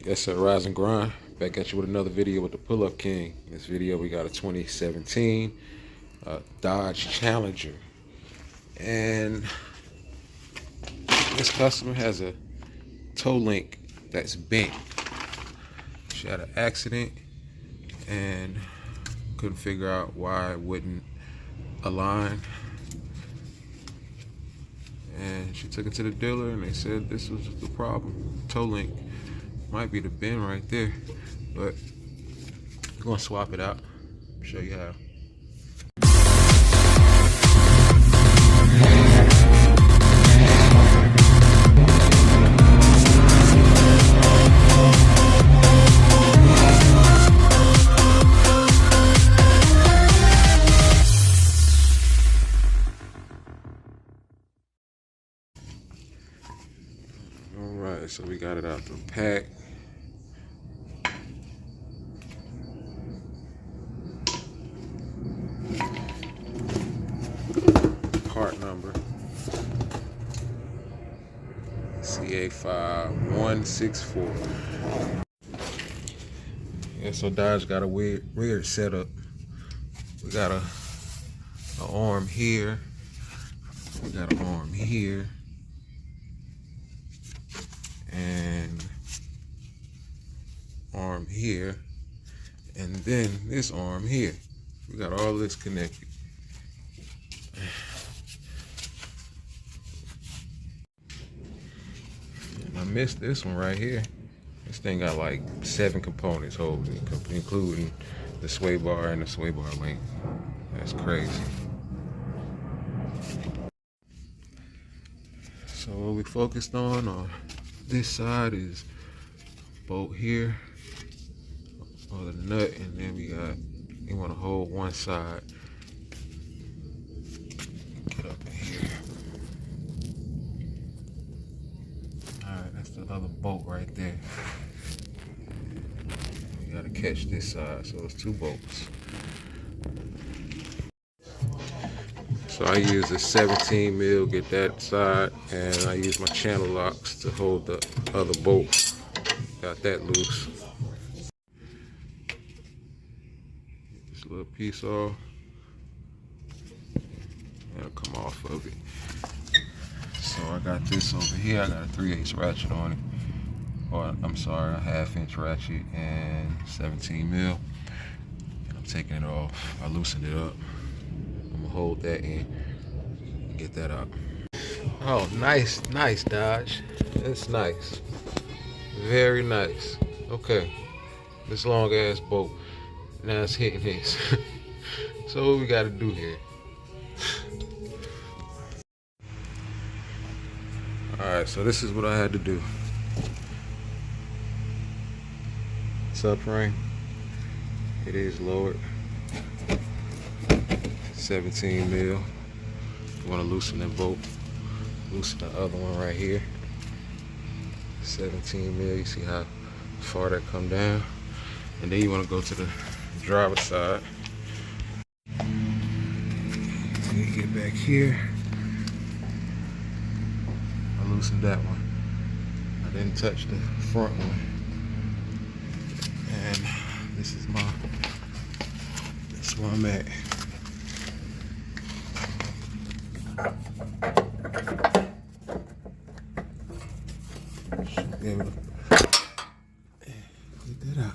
Yes sir, Rise and Grind. Back at you with another video with the Pull-Up King. In this video we got a 2017 Dodge Challenger. And this customer has a toe link that's bent. She had an accident and couldn't figure out why it wouldn't align. And she took it to the dealer and they said this was the problem. Toe link might be the bend right there, but we're gonna swap it out. Show you how. Alright, so we got it out the pack. Part number CA5164. Yeah, so Dodge got a weird setup. We got an arm here. We got an arm here. And arm here, and then this arm here. We got all this connected. And I missed this one right here. This thing got like 7 components holding it, including the sway bar and the sway bar link. That's crazy. So what we focused on this side is bolt here, or the nut, and then you want to hold one side. Get up in here. Alright, that's the other bolt right there. You gotta catch this side, so it's 2 bolts. So I use a 17 mil, get that side, and I use my channel locks to hold the other bolt. Got that loose. This little piece off. That'll come off of it. So I got this over here. I got a 3/8 ratchet on it. Or I'm sorry, a 1/2 inch ratchet and 17 mil. And I'm taking it off. I loosened it up. I'm gonna hold that in and get that out. Oh, nice Dodge. That's nice. Very nice. Okay. This long ass bolt. Now it's hitting this. So what we gotta do here? Alright, so this is what I had to do. Subframe. It is lowered. 17 mil. You want to loosen that bolt. Loosen the other one right here. 17 mil. You see how far that come down. And then you want to go to the driver's side. You get back here. I loosened that one. I didn't touch the front one. And that's where I'm at. Should be able to get that out.